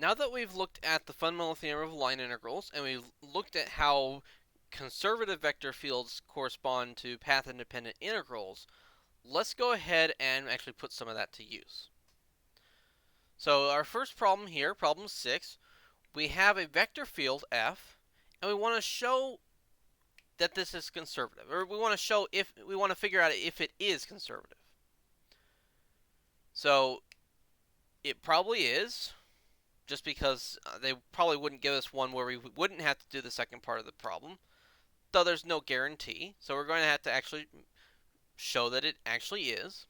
Now that we've looked at the fundamental theorem of line integrals, and we've looked at how conservative vector fields correspond to path-independent integrals, let's go ahead and actually put some of that to use. So our first problem here, problem 6, we have a vector field f, and we want to show that this is conservative, or we want to figure out if it is conservative. So it probably is, just because they probably wouldn't give us one where we wouldn't have to do the second part of the problem, though there's no guarantee. So we're going to have to actually show that it actually is.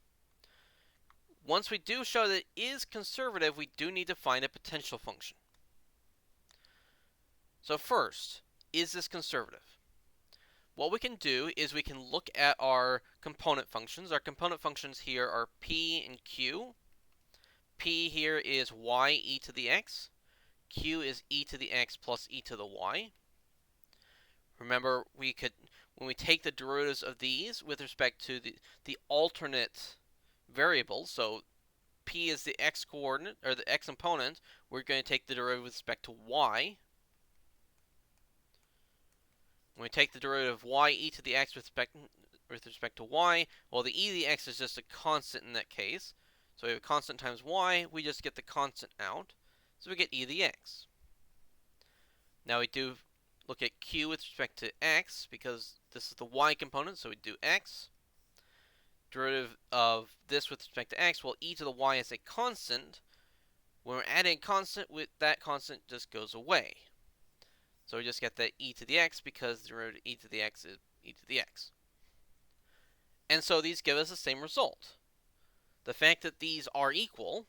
Once we do show that it is conservative, we do need to find a potential function. So first, is this conservative? What we can do is we can look at our component functions. Our component functions here are p and q. P here is y e to the x. Q is e to the x plus e to the y. Remember, when we take the derivatives of these with respect to the alternate variables, so p is the x coordinate, or the x component, we're going to take the derivative with respect to y. When we take the derivative of y e to the x with respect to y, well, the e to the x is just a constant in that case. So we have a constant times y, we just get the constant out, so we get e to the x. Now we do look at q with respect to x, because this is the y component, so we do x. Derivative of this with respect to x, well, e to the y is a constant. When we're adding a constant, that constant just goes away. So we just get that e to the x, because the derivative of e to the x is e to the x. And so these give us the same result. The fact that these are equal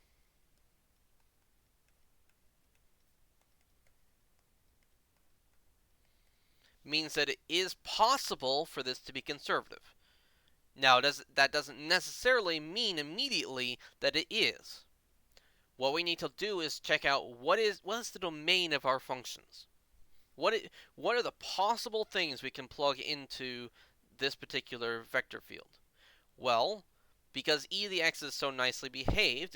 means that it is possible for this to be conservative. Now, that doesn't necessarily mean immediately that it is. What we need to do is check out what is the domain of our functions. What are the possible things we can plug into this particular vector field? Well, because e to the x is so nicely behaved,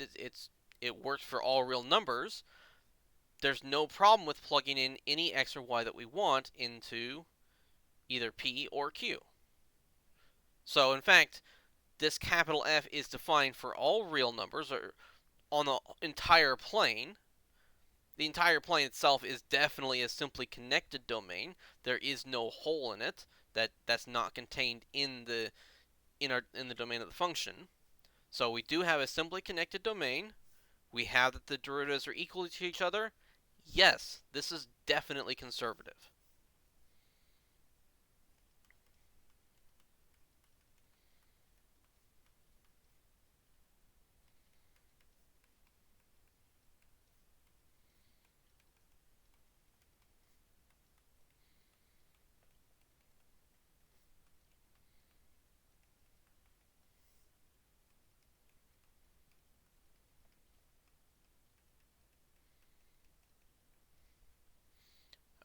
it works for all real numbers, there's no problem with plugging in any x or y that we want into either p or q. So in fact, this capital F is defined for all real numbers, or on the entire plane. The entire plane itself is definitely a simply connected domain. There is no hole in it that's not contained in the domain of the function. So we do have a simply connected domain. We have that the derivatives are equal to each other. Yes, this is definitely conservative.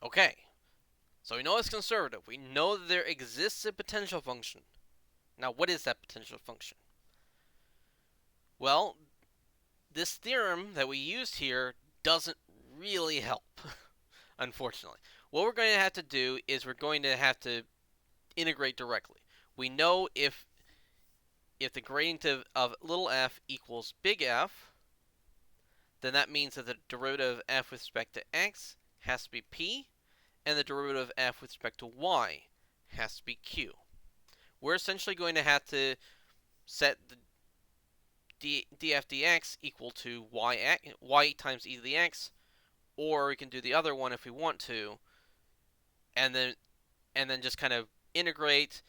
Okay, so we know it's conservative. We know that there exists a potential function. Now, what is that potential function? Well, this theorem that we used here doesn't really help, unfortunately. What we're going to have to do is we're going to have to integrate directly. We know if the gradient of little f equals big F, then that means that the derivative of f with respect to x has to be p, and the derivative of f with respect to y has to be q. We're essentially going to have to set the df dx equal to y times e to the x, or we can do the other one if we want to, and then just kind of integrate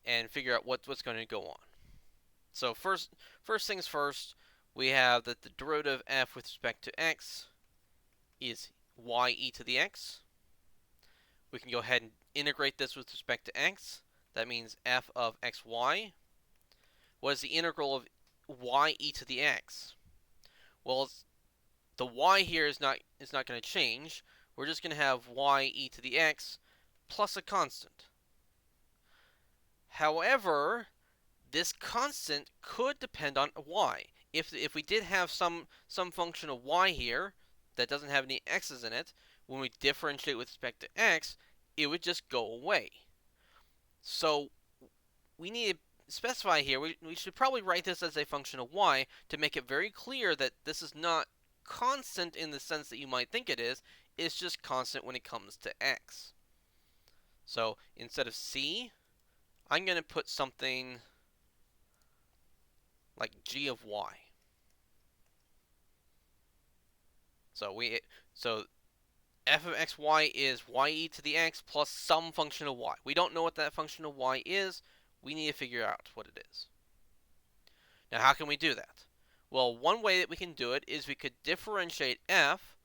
and figure out what's going to go on. So first things first, we have that the derivative of f with respect to x is y e to the x. We can go ahead and integrate this with respect to x. That means f of xy. What is the integral of y e to the x? Well, the y here is not going to change. We're just going to have y e to the x plus a constant. However, this constant could depend on y. If we did have some function of y here, that doesn't have any x's in it, when we differentiate with respect to x, it would just go away. So we need to specify here, we should probably write this as a function of y to make it very clear that this is not constant in the sense that you might think it is. It's just constant when it comes to x. So instead of c, I'm going to put something like g of y. So f of xy is y to the x plus some function of y. We don't know what that function of y is. We need to figure out what it is. Now, how can we do that? Well, one way that we can do it is we could differentiate f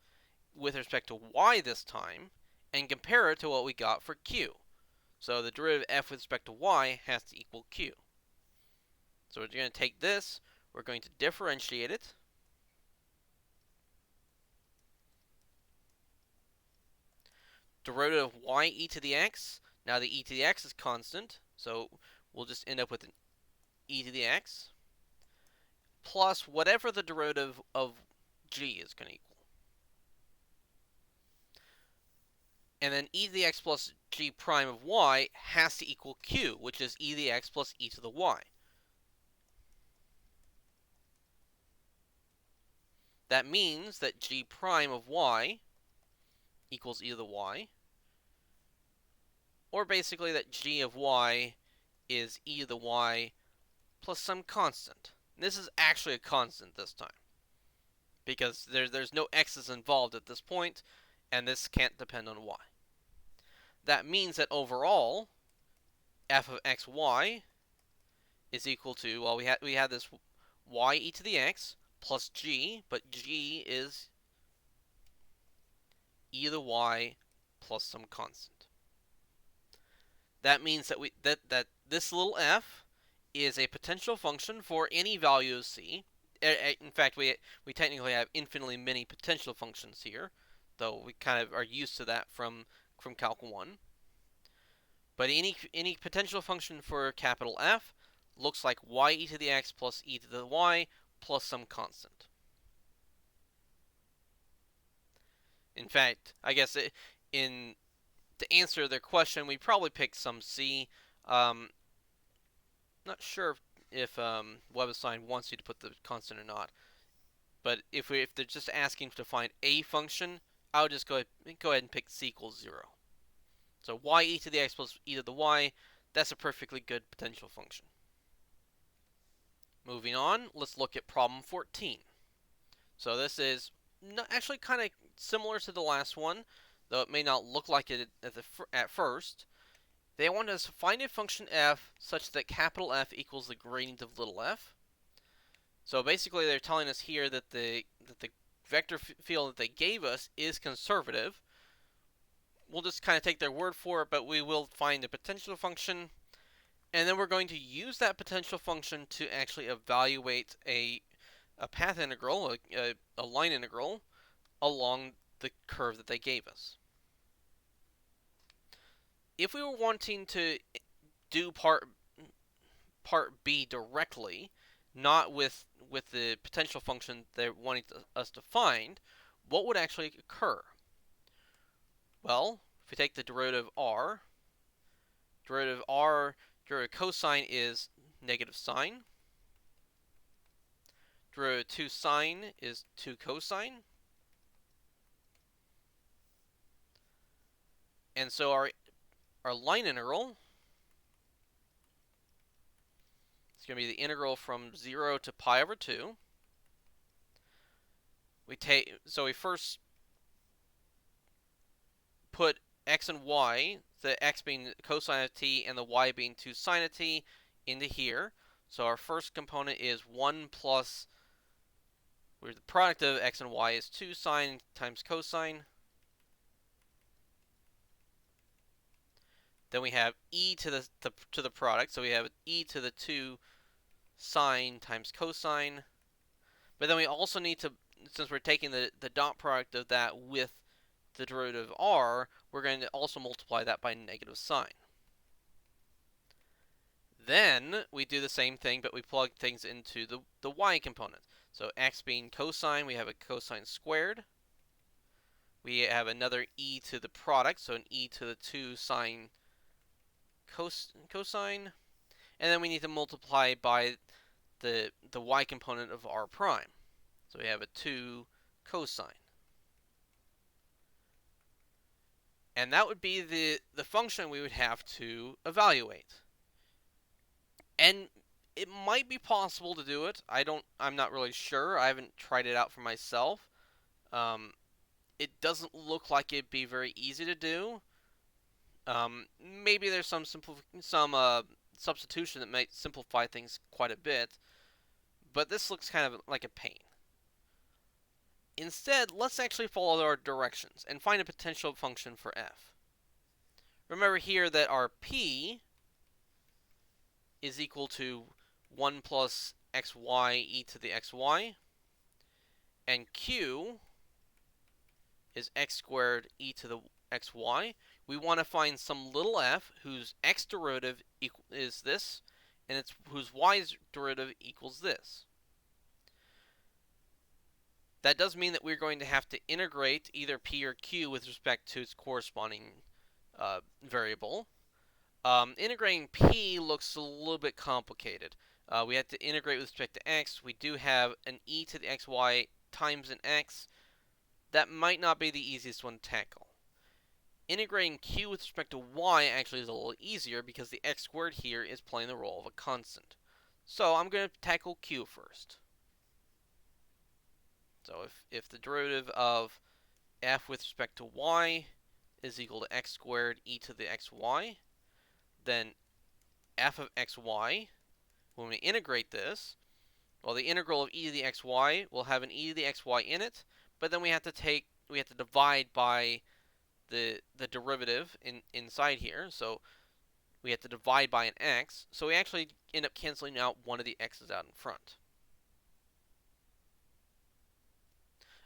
with respect to y this time and compare it to what we got for q. So the derivative of f with respect to y has to equal q. So we're going to take this, we're going to differentiate it. Derivative of y e to the x. Now the e to the x is constant, so we'll just end up with an e to the x plus whatever the derivative of g is going to equal. And then e to the x plus g prime of y has to equal q, which is e to the x plus e to the y. That means that g prime of y equals e to the y, or basically that g of y is e to the y plus some constant. This is actually a constant this time, because there's no x's involved at this point, and this can't depend on y. That means that overall, f of xy is equal to, well, we have this y e to the x plus g, but g is e to the y plus some constant. That means that this little f is a potential function for any value of c. In fact, we technically have infinitely many potential functions here, though we kind of are used to that from Calc 1. But any potential function for capital F looks like y e to the x plus e to the y plus some constant. In fact, I guess to answer their question, we probably pick some c. Not sure if WebAssign wants you to put the constant or not. But if they're just asking to find a function, I would just go ahead and pick c equals 0. So y e to the x plus e to the y, that's a perfectly good potential function. Moving on, let's look at problem 14. So this is actually kind of similar to the last one, though it may not look like it at first. They want us to find a function f such that capital F equals the gradient of little f. So basically they're telling us here that the vector field that they gave us is conservative. We'll just kind of take their word for it, but we will find a potential function, and then we're going to use that potential function to actually evaluate a path integral, a line integral, along the curve that they gave us. If we were wanting to do part B directly, not with the potential function they're wanting us to find, what would actually occur? Well, if we take the derivative r, derivative cosine is negative sine. Derivative 2 sine is 2 cosine. And so our line integral is going to be the integral from 0 to pi over 2. So we first put x and y, the x being cosine of t and the y being 2 sine of t, into here. So our first component is 1 plus, where the product of x and y is 2 sine times cosine. Then we have e to the product, so we have e to the 2 sine times cosine. But then we also need to, since we're taking the dot product of that with the derivative of r, we're going to also multiply that by negative sine. Then we do the same thing, but we plug things into the y component. So x being cosine, we have a cosine squared. We have another e to the product, so an e to the 2 sine cosine. And then we need to multiply by the y component of r prime. So we have a 2 cosine. And that would be the function we would have to evaluate. And it might be possible to do it. I'm not really sure. I haven't tried it out for myself. It doesn't look like it'd be very easy to do. Maybe there's some substitution that might simplify things quite a bit, but this looks kind of like a pain. Instead, let's actually follow our directions and find a potential function for f. Remember here that our p is equal to 1 plus xy e to the xy, and q is x squared e to the xy. We want to find some little f whose x derivative is this, and whose y derivative equals this. That does mean that we're going to have to integrate either p or q with respect to its corresponding variable. Integrating p looks a little bit complicated. We have to integrate with respect to x. We do have an e to the xy times an x. That might not be the easiest one to tackle. Integrating q with respect to y actually is a little easier because the x squared here is playing the role of a constant. So I'm going to tackle q first. So if the derivative of f with respect to y is equal to x squared e to the xy, then f of xy, when we integrate this, well, the integral of e to the xy will have an e to the xy in it, but then we have to divide by the derivative inside here. So we have to divide by an x. So we actually end up canceling out one of the x's out in front.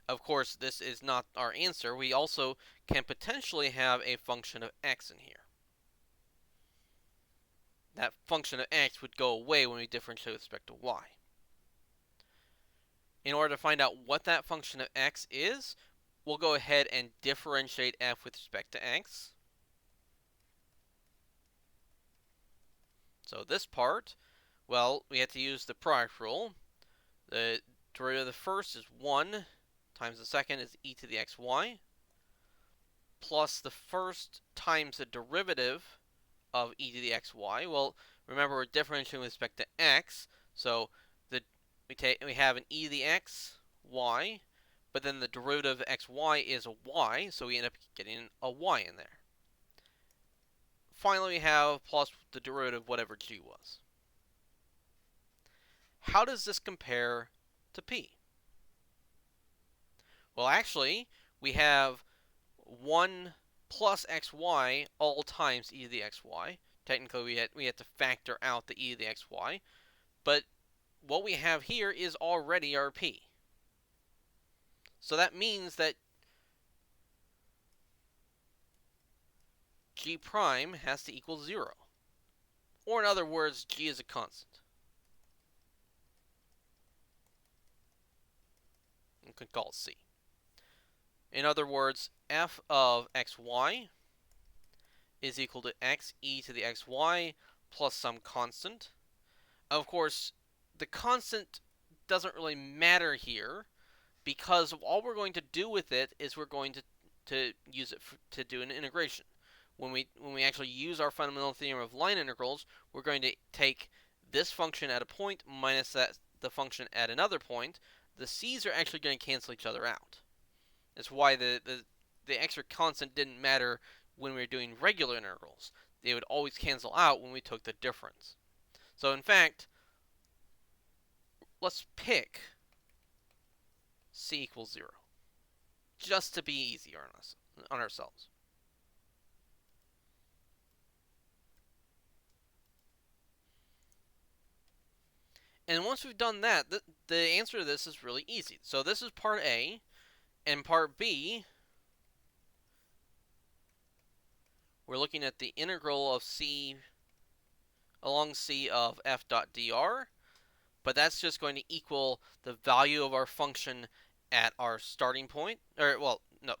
Of course, this is not our answer. We also can potentially have a function of x in here. That function of x would go away when we differentiate with respect to y. In order to find out what that function of x is, we'll go ahead and differentiate f with respect to x. So this part, well, we have to use the product rule. The derivative of the first is 1 times the second is e to the xy, plus the first times the derivative of e to the xy. Well, remember we're differentiating with respect to x, so we have an e to the x, y, but then the derivative of xy is a y, so we end up getting a y in there. Finally, we have plus the derivative of whatever g was. How does this compare to p? Well, actually, we have 1 plus xy all times e to the xy. Technically, we had to factor out the e to the xy, but what we have here is already our p. So that means that g prime has to equal 0. Or in other words, g is a constant. You could call it c. In other words, f of xy is equal to x e to the xy plus some constant. Of course, the constant doesn't really matter here because all we're going to do with it is we're going to use it to do an integration. When we actually use our fundamental theorem of line integrals, we're going to take this function at a point minus the function at another point. The c's are actually going to cancel each other out. That's why the extra constant didn't matter when we were doing regular integrals. They would always cancel out when we took the difference. So in fact, let's pick c equals 0, just to be easy on ourselves. And once we've done that, the answer to this is really easy. So this is part A, and part B, we're looking at the integral of c along c of f dot dr, but that's just going to equal the value of our function at our starting point, or well, no,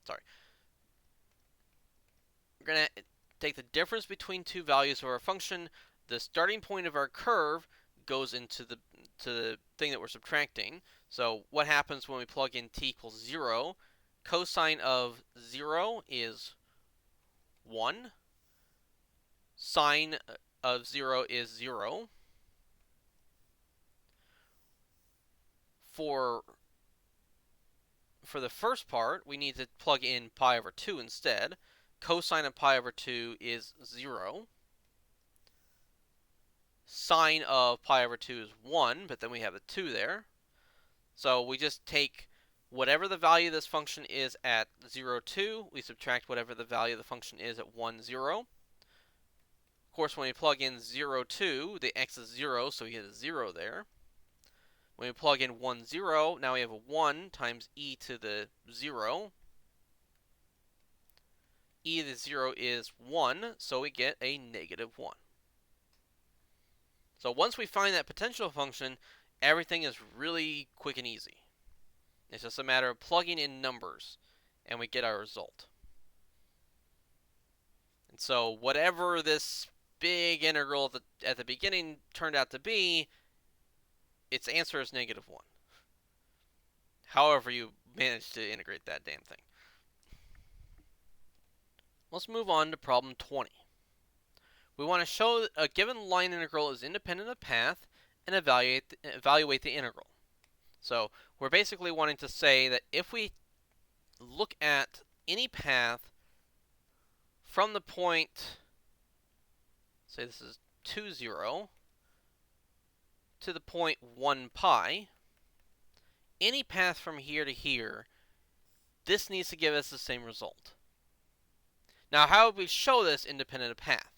sorry, we're going to take the difference between two values of our function. The starting point of our curve goes into the thing that we're subtracting. So what happens when we plug in t equals 0? Cosine of 0 is 1. Sine of 0 is 0. For the first part, we need to plug in pi over 2 instead. Cosine of pi over 2 is 0. Sine of pi over 2 is 1, but then we have a 2 there. So we just take whatever the value of this function is at 0, 2. We subtract whatever the value of the function is at 1, 0. Of course, when we plug in 0, 2, the x is 0, so we get a 0 there. When we plug in 1, 0, now we have a 1 times e to the 0. E to the 0 is 1, so we get a negative 1. So once we find that potential function, everything is really quick and easy. It's just a matter of plugging in numbers, and we get our result. And so whatever this big integral at the beginning turned out to be, its answer is negative 1. However you managed to integrate that damn thing. Let's move on to problem 20. We want to show that a given line integral is independent of path and evaluate the integral. So we're basically wanting to say that if we look at any path from the point, say this is 2, 0, to the point 1, pi, any path from here to here, this needs to give us the same result. Now, how would we show this independent of path?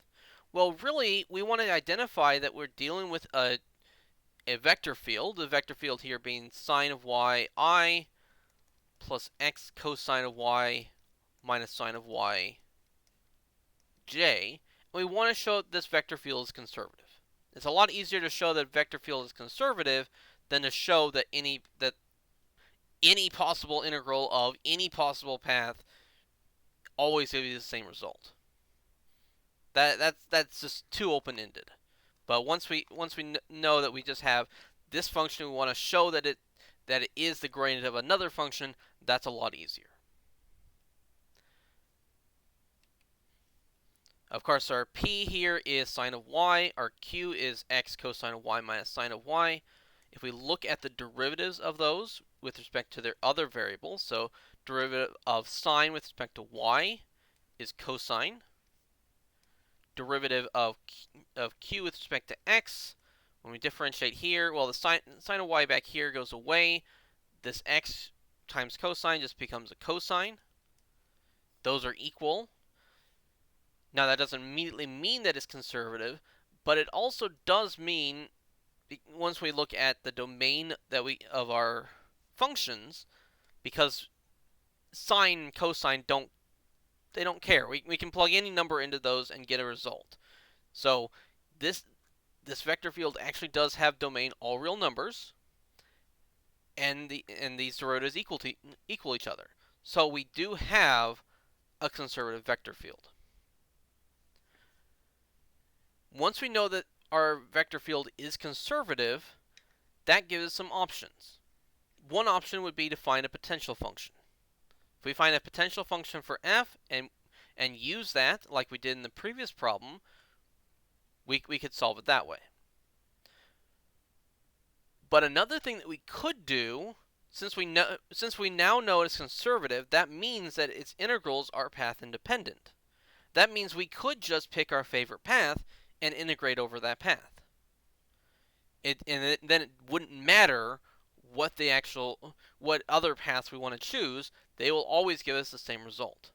Well, really, we want to identify that we're dealing with a vector field, the vector field here being sine of y I plus x cosine of y minus sine of y j. And we want to show that this vector field is conservative. It's a lot easier to show that vector field is conservative than to show that any possible integral of any possible path always gives you the same result. That's just too open-ended. But once we know that we just have this function, we want to show that it is the gradient of another function, that's a lot easier. Of course, our p here is sine of y, our q is x cosine of y minus sine of y. If we look at the derivatives of those with respect to their other variables, so derivative of sine with respect to y is cosine. Derivative of q with respect to x, when we differentiate here, well, the sine of y back here goes away. This x times cosine just becomes a cosine. Those are equal. Now, that doesn't immediately mean that it's conservative, but it also does mean, once we look at the domain of our functions, because sine and cosine don't care. We can plug any number into those and get a result. So this vector field actually does have domain all real numbers, and these derivatives equal each other. So we do have a conservative vector field. Once we know that our vector field is conservative, that gives us some options. One option would be to find a potential function. If we find a potential function for f and use that, like we did in the previous problem, we could solve it that way. But another thing that we could do, since we now know it's conservative, that means that its integrals are path independent. That means we could just pick our favorite path and integrate over that path. Then it wouldn't matter what other paths we want to choose. They will always give us the same result.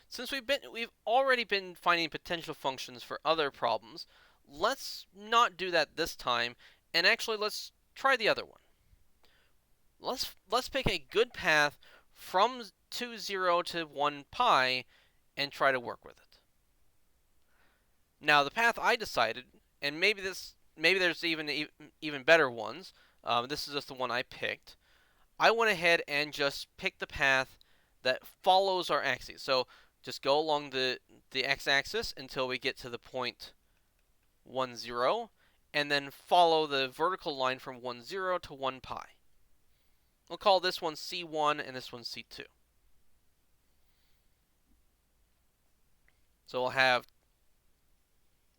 Since we've already been finding potential functions for other problems, let's not do that this time, and actually let's try the other one. Let's pick a good path from 2, 0 to 1, pi and try to work with it. Now, the path I decided, and maybe there's even better ones. This is just the one I picked. I went ahead and just picked the path that follows our axes. So just go along the x-axis until we get to the point 1, 0, and then follow the vertical line from 1, 0 to 1 pi. We'll call this one C1 and this one C2. So we'll have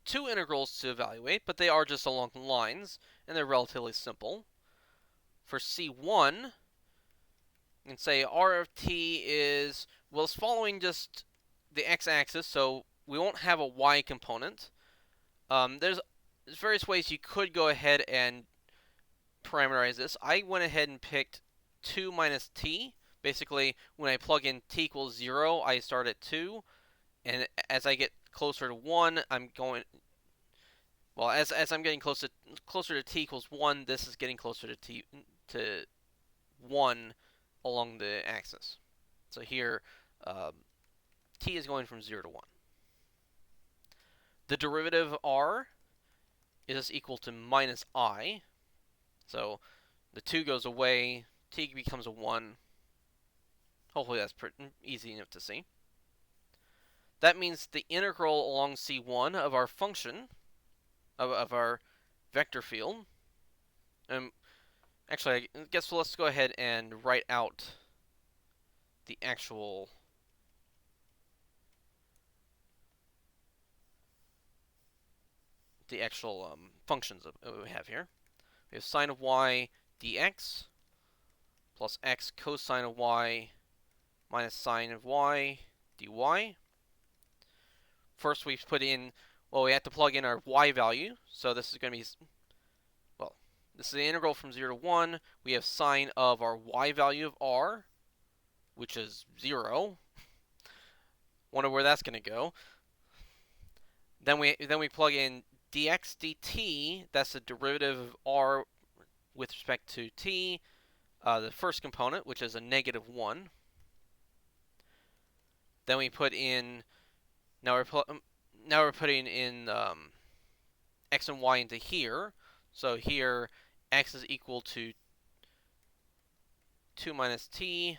two integrals to evaluate, but they are just along lines, and they're relatively simple. For C1, you can say R of t is, well, it's following just the x-axis, so we won't have a y component. There's various ways you could go ahead and parameterize this. I went ahead and picked 2 minus t. Basically, when I plug in t equals 0, I start at 2. And as I get closer to 1, I'm going... Well, as I'm getting closer to t equals 1, this is getting closer to 1 along the axis. So here, t is going from 0 to 1. The derivative of r is equal to minus I. So the 2 goes away, t becomes a 1. Hopefully that's pretty easy enough to see. That means the integral along C1 of our function, of our vector field, actually, I guess let's go ahead and write out the actual functions that we have here. We have sine of y dx plus x cosine of y minus sine of y dy. First, we put in, well, we have to plug in our y value. So this is going to be, well, this is the integral from 0 to 1. We have sine of our y value of r, which is 0. Wonder where that's going to go. Then we plug in dx dt. That's the derivative of r with respect to t. The first component, which is a negative 1. Then we put in, now we're putting in x and y into here. So here, x is equal to 2 minus t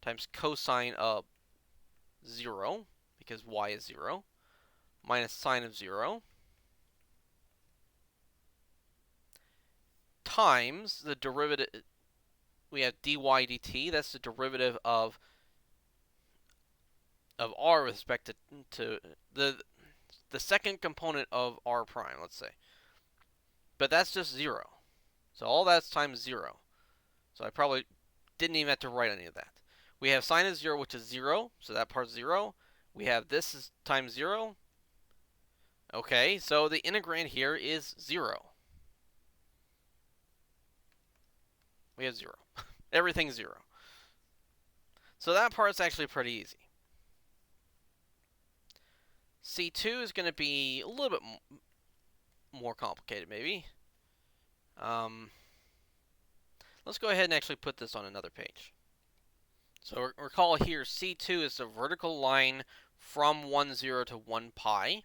times cosine of 0, because y is 0, minus sine of 0, times the derivative, we have dy dt, that's the derivative of r with respect to the second component of r prime, let's say. But that's just 0. So all that's times 0. So I probably didn't even have to write any of that. We have sine of 0, which is 0, so that part's 0. We have this is times 0. Okay, so the integrand here is 0. We have 0. Everything's 0. So that part's actually pretty easy. C2 is going to be a little bit more complicated, maybe. Let's go ahead and actually put this on another page. So recall here, C2 is the vertical line from 1, 0 to 1 pi.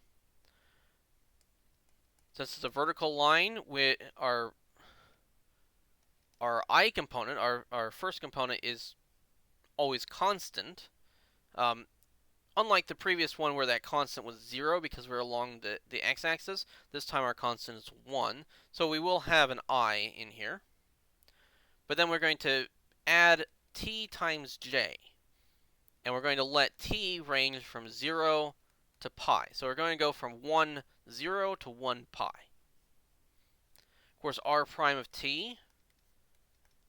Since it's a vertical line, with our I component, our first component, is always constant. Unlike the previous one where that constant was 0 because we're along the x-axis, this time our constant is 1. So we will have an I in here. But then we're going to add t times j. And we're going to let t range from 0 to pi. So we're going to go from 1, 0 to 1 pi. Of course, r prime of t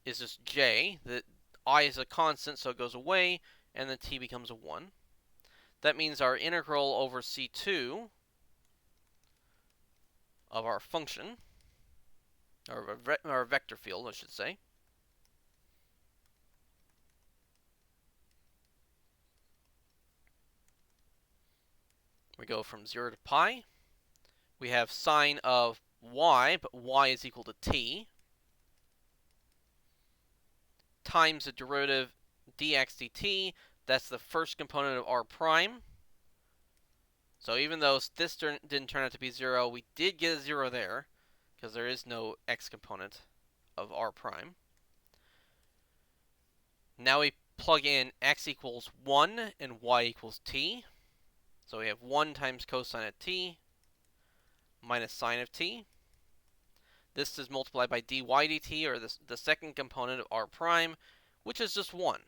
is just j. The I is a constant, so it goes away, and then t becomes a 1. That means our integral over C2 of our function, or our vector field, I should say, we go from 0 to pi. We have sine of y, but y is equal to t, times the derivative dx dt. That's the first component of r prime. So even though this didn't turn out to be 0, we did get a 0 there, because there is no x component of r prime. Now we plug in x equals 1 and y equals t. So we have 1 times cosine of t minus sine of t. This is multiplied by dy dt, or the second component of r prime, which is just 1.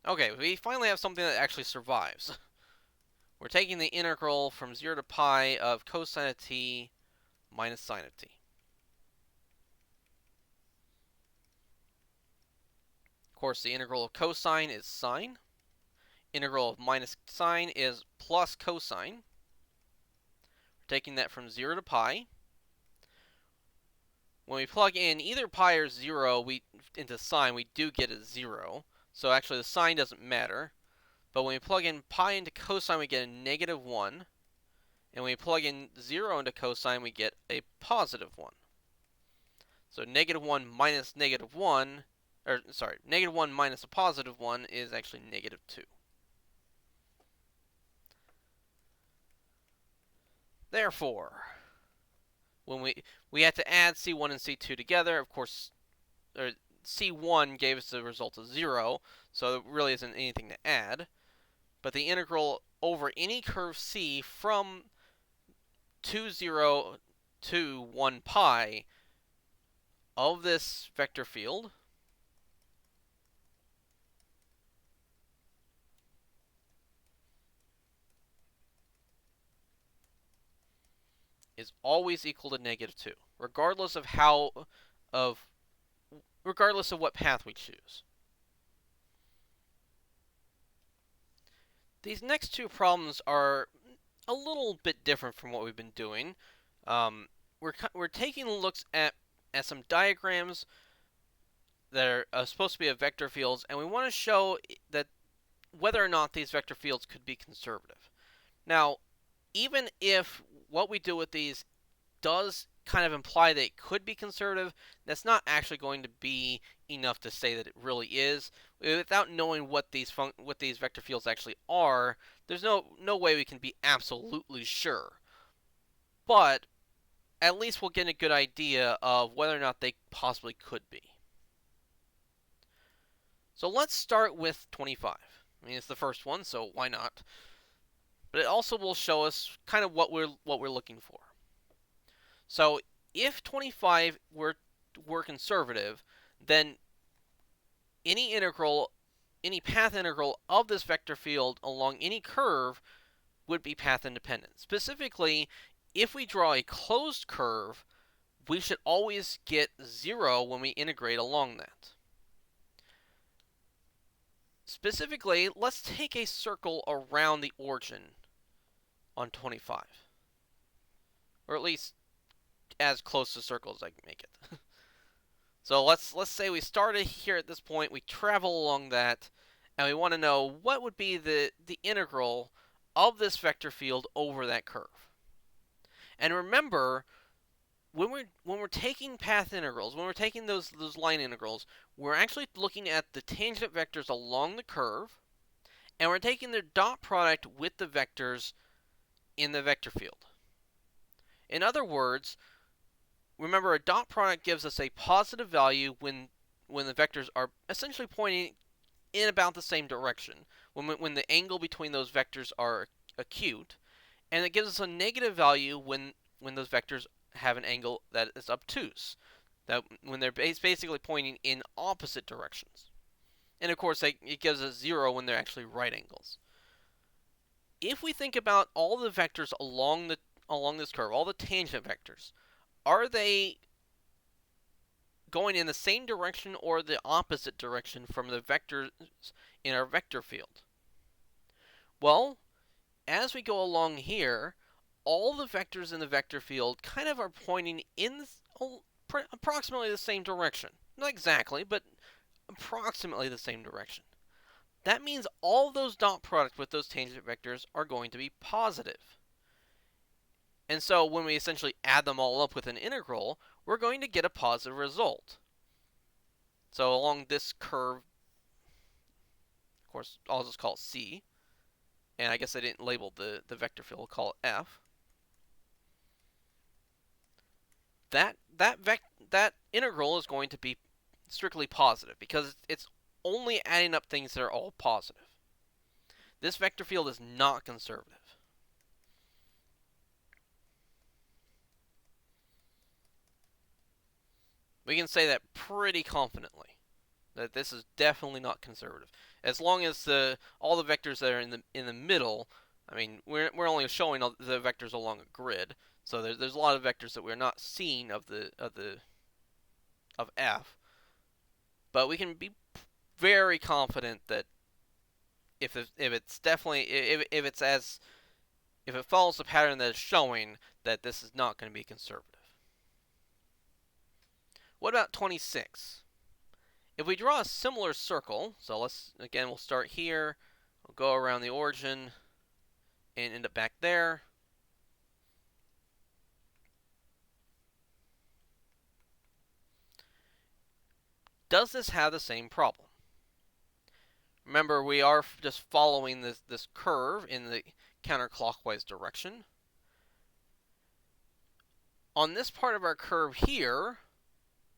Okay, we finally have something that actually survives. We're taking the integral from 0 to pi of cosine of t minus sine of t. Of course, the integral of cosine is sine. Integral of minus sine is plus cosine. We're taking that from 0 to pi. When we plug in either pi or 0 into sine, we do get a 0. So actually the sign doesn't matter. But when we plug in pi into cosine, we get a negative 1. And when we plug in 0 into cosine, we get a positive 1. So negative 1 minus negative 1, or sorry, negative 1 minus a positive 1 is actually negative 2. Therefore, when we had to add C1 and C2 together, of course, or C1 gave us the result of 0, so there really isn't anything to add. But the integral over any curve C from 2, 0 to 1 pi of this vector field is always equal to negative 2, regardless of regardless of what path we choose. These next two problems are a little bit different from what we've been doing. We're taking looks at some diagrams that are supposed to be of vector fields, and we want to show that whether or not these vector fields could be conservative. Now, even if what we do with these does kind of imply that it could be conservative, that's not actually going to be enough to say that it really is. Without knowing what these vector fields actually are, there's no way we can be absolutely sure. But at least we'll get a good idea of whether or not they possibly could be. So let's start with 25. I mean, it's the first one, so why not? But it also will show us kind of what we're looking for. So if 25 were conservative, then any path integral of this vector field along any curve would be path independent. Specifically, if we draw a closed curve, we should always get 0 when we integrate along that. Specifically, let's take a circle around the origin on 25. Or at least as close to circle as I can make it. So let's say we started here at this point, we travel along that, and we want to know what would be the integral of this vector field over that curve. And remember, when we're taking path integrals, when we're taking those line integrals, we're actually looking at the tangent vectors along the curve, and we're taking their dot product with the vectors in the vector field. In other words, remember, a dot product gives us a positive value when the vectors are essentially pointing in about the same direction, when the angle between those vectors are acute, and it gives us a negative value when those vectors have an angle that is obtuse, that when they're basically pointing in opposite directions. And of course, it gives us 0 when they're actually right angles. If we think about all the vectors along this curve, all the tangent vectors, are they going in the same direction or the opposite direction from the vectors in our vector field? Well, as we go along here, all the vectors in the vector field kind of are pointing in approximately the same direction. Not exactly, but approximately the same direction. That means all those dot products with those tangent vectors are going to be positive. And so when we essentially add them all up with an integral, we're going to get a positive result. So along this curve, of course, I'll just call it C. And I guess I didn't label the vector field. I'll call it F. That integral is going to be strictly positive because it's only adding up things that are all positive. This vector field is not conservative. We can say that pretty confidently, that this is definitely not conservative. As long as all the vectors that are in the middle, I mean, we're only showing the vectors along a grid, so there's a lot of vectors that we're not seeing of f, but we can be very confident that if it's definitely if it follows the pattern that is showing, that this is not going to be conservative. What about 26? If we draw a similar circle, so we'll start here, we'll go around the origin and end up back there. Does this have the same problem? Remember, we are just following this curve in the counterclockwise direction. On this part of our curve here,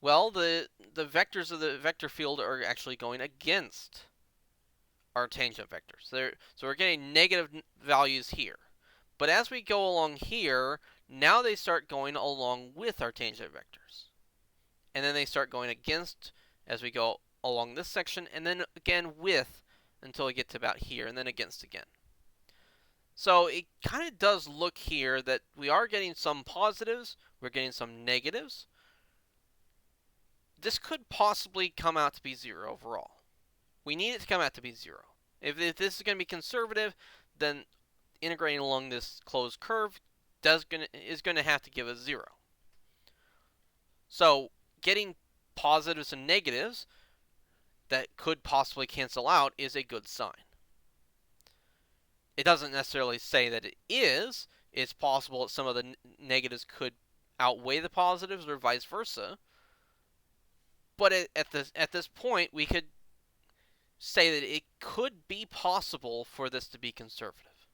well, the vectors of the vector field are actually going against our tangent vectors. So we're getting negative values here. But as we go along here, now they start going along with our tangent vectors. And then they start going against as we go along this section, and then again with until we get to about here, and then against again. So it kind of does look here that we are getting some positives, we're getting some negatives. This could possibly come out to be 0 overall. We need it to come out to be 0. If this is going to be conservative, then integrating along this closed curve is going to have to give us 0. So getting positives and negatives that could possibly cancel out is a good sign. It doesn't necessarily say that it is. It's possible that some of the negatives could outweigh the positives or vice versa. But at this point, we could say that it could be possible for this to be conservative.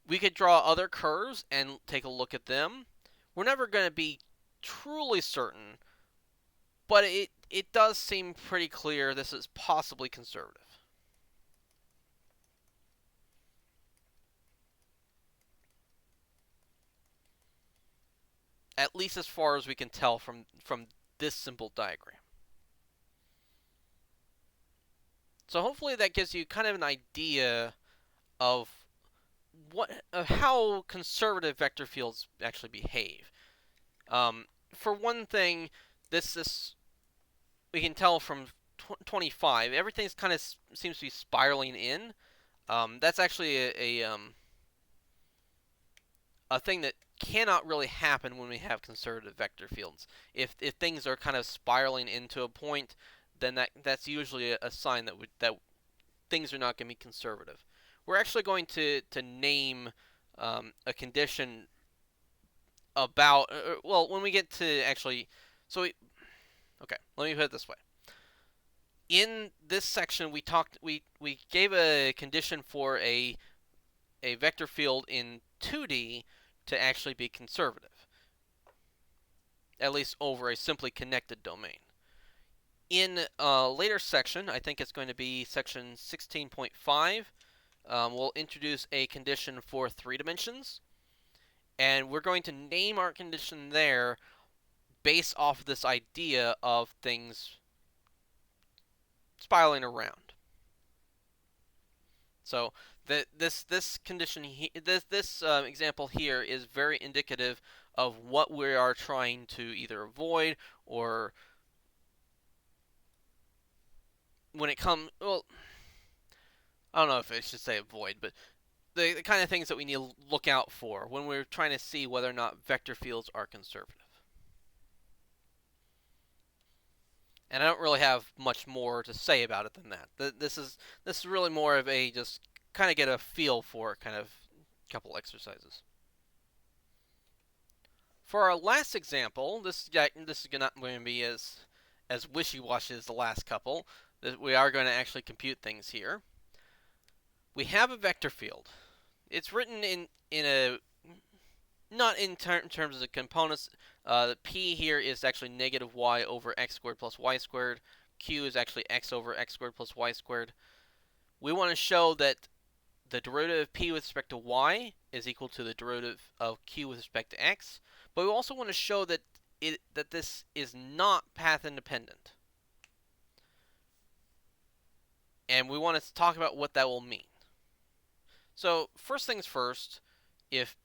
We could draw other curves and take a look at them. We're never going to be truly certain, but it does seem pretty clear this is possibly conservative. At least as far as we can tell from this simple diagram. So hopefully that gives you kind of an idea of how conservative vector fields actually behave. For one thing, this we can tell from 25, everything's kind of seems to be spiraling in. That's actually a thing that cannot really happen when we have conservative vector fields. If things are kind of spiraling into a point, then that's usually a sign that things are not going to be conservative. We're actually going to name a condition about well, when we get to actually, okay, let me put it this way. In this section, we gave a condition for a vector field in 2D to actually be conservative, at least over a simply connected domain. In a later section, I think it's going to be section 16.5, we'll introduce a condition for 3 dimensions, and we're going to name our condition there based off of this idea of things spiraling around. So this condition, this example here is very indicative of what we are trying to either avoid or when it comes, well, I don't know if I should say avoid, but the kind of things that we need to look out for when we're trying to see whether or not vector fields are conservative. And I don't really have much more to say about it than that. This is really more of a just kind of get a feel for kind of couple exercises. For our last example, this is not going to be as wishy-washy as the last couple. We are going to actually compute things here. We have a vector field. It's written in a not in terms of components. P here is actually negative y over x squared plus y squared. Q is actually x over x squared plus y squared. We want to show that the derivative of p with respect to y is equal to the derivative of q with respect to x, but we also want to show that this is not path independent. And we want to talk about what that will mean. So first things first, if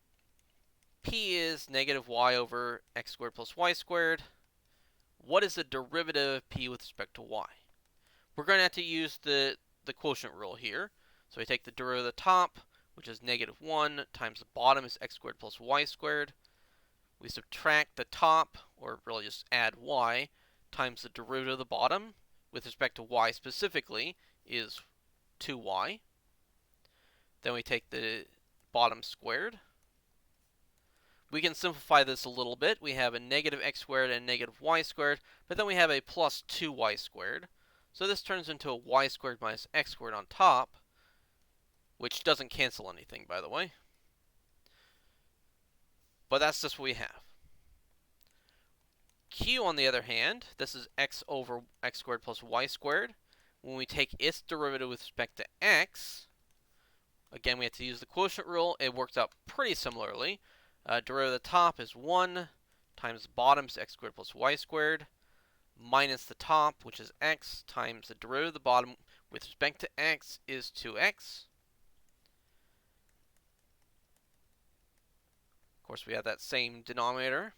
p is negative y over x squared plus y squared, what is the derivative of p with respect to y? We're going to have to use the quotient rule here. So we take the derivative of the top, which is negative 1, times the bottom is x squared plus y squared. We subtract the top, or really just add y, times the derivative of the bottom, with respect to y specifically, is 2y. Then we take the bottom squared. We can simplify this a little bit. We have a negative x squared and negative y squared, but then we have a plus 2y squared. So this turns into a y squared minus x squared on top, which doesn't cancel anything, by the way. But that's just what we have. Q, on the other hand, this is x over x squared plus y squared. When we take its derivative with respect to x, again, we have to use the quotient rule. It works out pretty similarly. Derivative of the top is 1 times the bottom is x squared plus y squared, minus the top, which is x, times the derivative of the bottom with respect to x is 2x. Of course, we have that same denominator.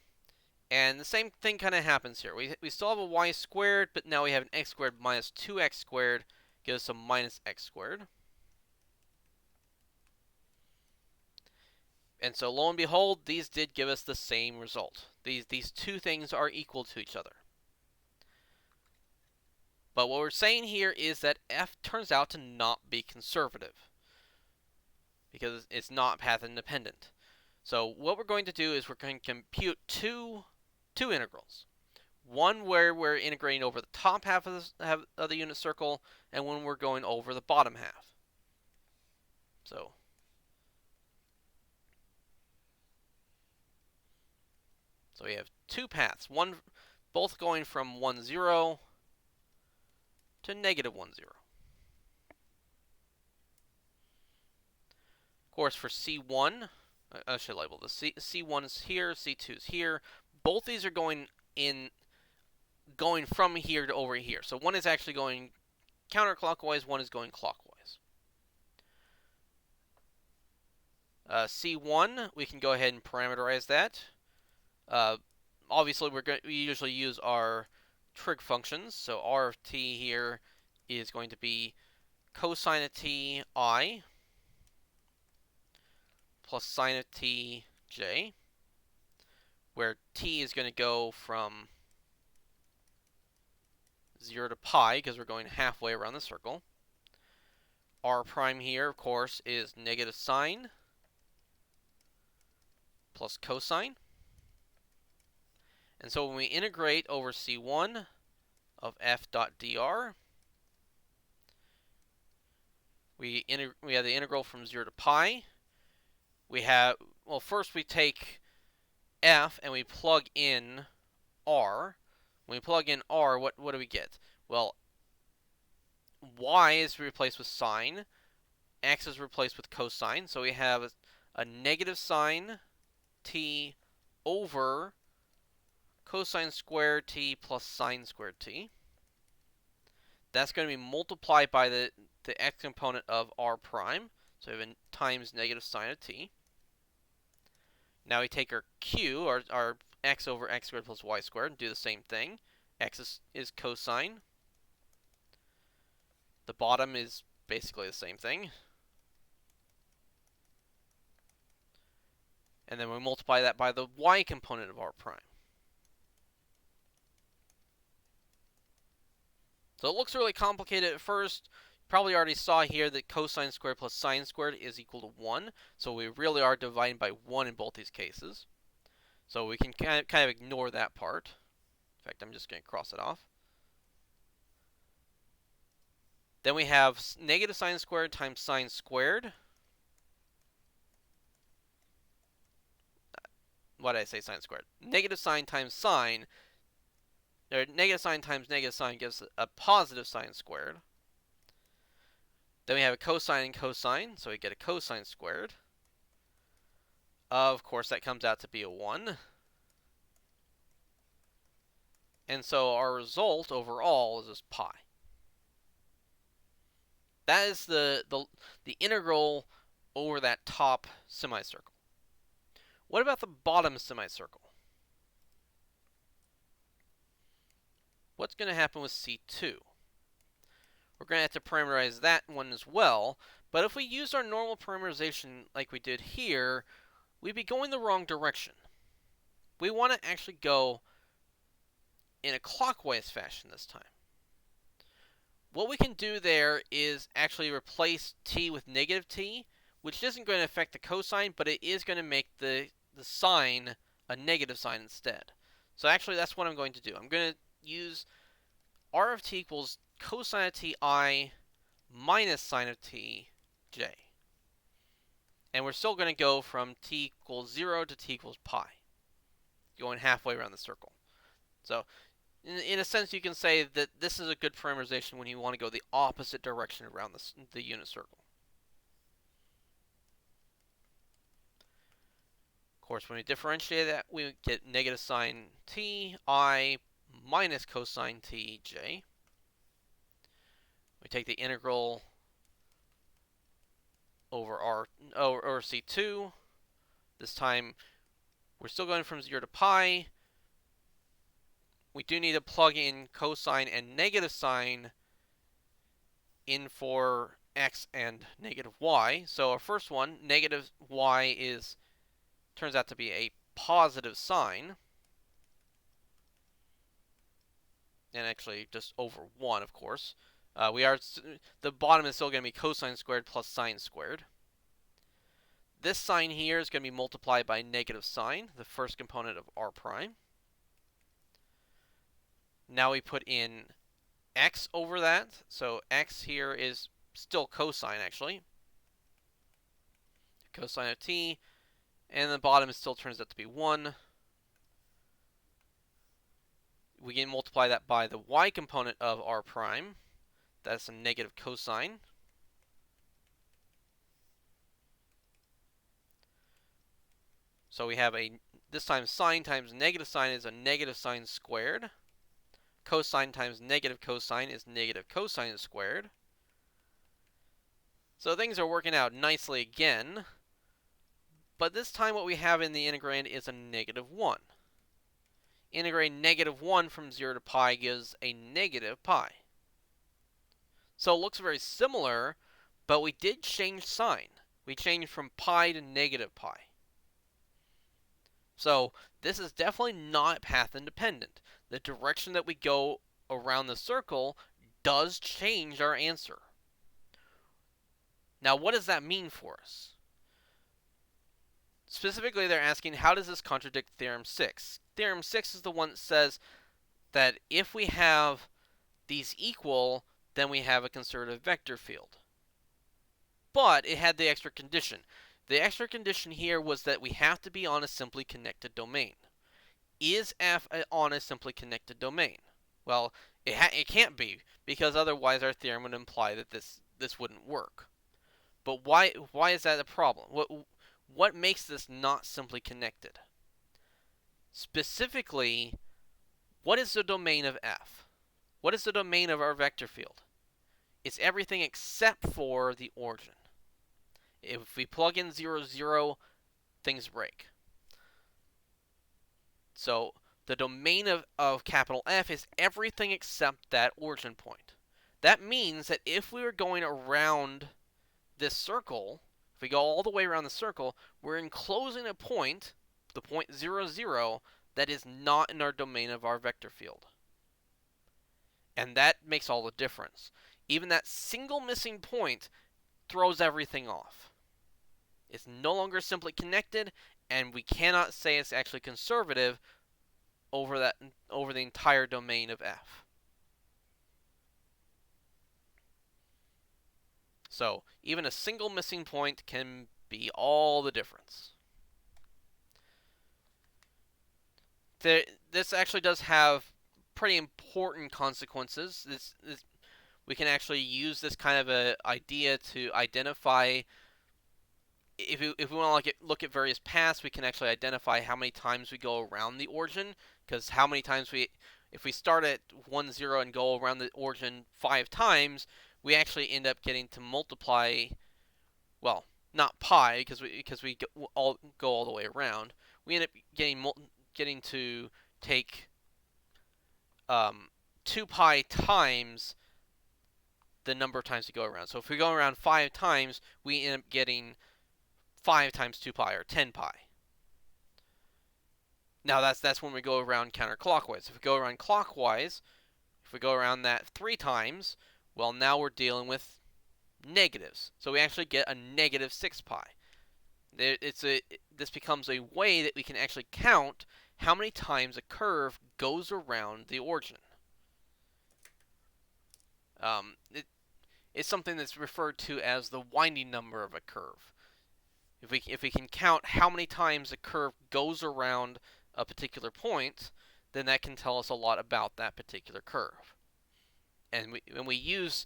And the same thing kind of happens here. We still have a y squared, but now we have an x squared minus 2x squared, gives us a minus x squared. And so lo and behold, these did give us the same result. These two things are equal to each other. But what we're saying here is that f turns out to not be conservative, because it's not path independent. So what we're going to do is we're going to compute two integrals. One where we're integrating over the top half of the unit circle, and one we're going over the bottom half. So we have two paths, both going from 1, 0 to negative 1, 0. Of course, for C1, I should label this. C1 is here, C2 is here. Both these are going from here to over here. So one is actually going counterclockwise, one is going clockwise. C1, we can go ahead and parameterize that. Obviously, we usually use our trig functions. So r of t here is going to be cosine of t I plus sine of t j, where t is going to go from 0 to pi because we're going halfway around the circle. R prime here, of course, is negative sine plus cosine. And so when we integrate over C1 of f dot dr, we have the integral from 0 to pi. We have, well, first we take f and we plug in r. When we plug in r, what do we get? Well, y is replaced with sine, x is replaced with cosine, so we have a negative sine t over cosine squared t plus sine squared t. That's going to be multiplied by the x component of r prime, so we have times negative sine of t. Now we take our q, our x over x squared plus y squared, and do the same thing. X is cosine. The bottom is basically the same thing. And then we multiply that by the y component of r prime. So it looks really complicated at first. You probably already saw here that cosine squared plus sine squared is equal to 1. So we really are dividing by 1 in both these cases. So we can kind of ignore that part. In fact, I'm just going to cross it off. Then we have negative sine squared times sine squared. what did I say sine squared? Negative sine times sine, or negative sine times negative sine gives a positive sine squared. Then we have a cosine and cosine, so we get a cosine squared. Of course, that comes out to be a 1. And so our result overall is just pi. That is the integral over that top semicircle. What about the bottom semicircle? What's going to happen with C2? We're going to have to parameterize that one as well, but if we use our normal parameterization like we did here, we'd be going the wrong direction. We want to actually go in a clockwise fashion this time. What we can do there is actually replace t with negative t, which isn't going to affect the cosine, but it is going to make the sine a negative sign instead. So actually, that's what I'm going to do. I'm going to use r of t equals cosine of t I minus sine of t j. And we're still going to go from t equals 0 to t equals pi, going halfway around the circle. So in a sense, you can say that this is a good parameterization when you want to go the opposite direction around the unit circle. Of course, when we differentiate that, we get negative sine t I minus cosine t j. We take the integral over over C2. This time, we're still going from 0 to pi. We do need to plug in cosine and negative sine in for x and negative y. So our first one, negative y, turns out to be a positive sign. And actually just over 1, of course. The bottom is still going to be cosine squared plus sine squared. This sign here is going to be multiplied by negative sine, the first component of r prime. Now we put in x over that. So x here is still cosine, actually. Cosine of t. And the bottom still turns out to be 1. We can multiply that by the y component of r prime. That's a negative cosine. So we have this time sine times negative sine is a negative sine squared. Cosine times negative cosine is negative cosine squared. So things are working out nicely again. But this time what we have in the integrand is a negative 1. Integrating negative 1 from 0 to pi gives a negative pi. So it looks very similar, but we did change sign. We changed from pi to negative pi. So this is definitely not path independent. The direction that we go around the circle does change our answer. Now, what does that mean for us? Specifically, they're asking, how does this contradict Theorem 6? Theorem 6 is the one that says that if we have these equal, then we have a conservative vector field. But it had the extra condition. The extra condition here was that we have to be on a simply connected domain. Is f on a simply connected domain? Well, it can't be, because otherwise our theorem would imply that this wouldn't work. But why is that a problem? What makes this not simply connected? Specifically, what is the domain of f? What is the domain of our vector field? It's everything except for the origin. If we plug in 0, 0, things break. So the domain of capital F is everything except that origin point. That means that if we were going around this circle, if we go all the way around the circle, we're enclosing a point, the point 0, 0, that is not in our domain of our vector field. And that makes all the difference. Even that single missing point throws everything off. It's no longer simply connected, and we cannot say it's actually conservative over the entire domain of f. So even a single missing point can be all the difference. this actually does have pretty important consequences. We can actually use this kind of a idea to identify if we want to look at various paths, we can actually identify how many times we go around the origin, because how many times if we start at 1, 0 and go around the origin 5 times, we actually end up getting to multiply, well, not pi, because we go all the way around. We end up getting to take 2 pi times the number of times we go around. So if we go around 5 times, we end up getting 5 times 2 pi, or 10 pi. Now that's when we go around counterclockwise. If we go around clockwise, if we go around that 3 times, well, now we're dealing with negatives. So we actually get a negative 6 pi. This becomes a way that we can actually count how many times a curve goes around the origin. It's something that's referred to as the winding number of a curve. If we can count how many times a curve goes around a particular point, then that can tell us a lot about that particular curve. And we use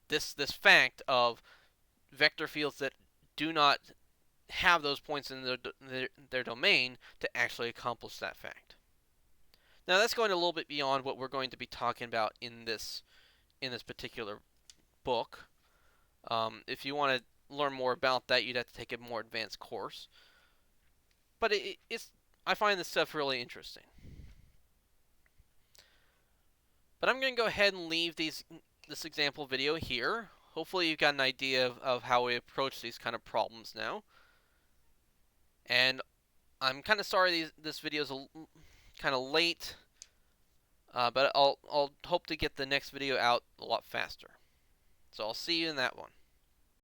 this fact of vector fields that do not have those points in their domain to actually accomplish that fact. Now that's going a little bit beyond what we're going to be talking about in this particular book. If you want to learn more about that, you'd have to take a more advanced course. But I find this stuff really interesting. But I'm going to go ahead and leave this example video here. Hopefully you've got an idea of how we approach these kind of problems now. And I'm kind of sorry this video is kind of late, but I'll hope to get the next video out a lot faster. So I'll see you in that one.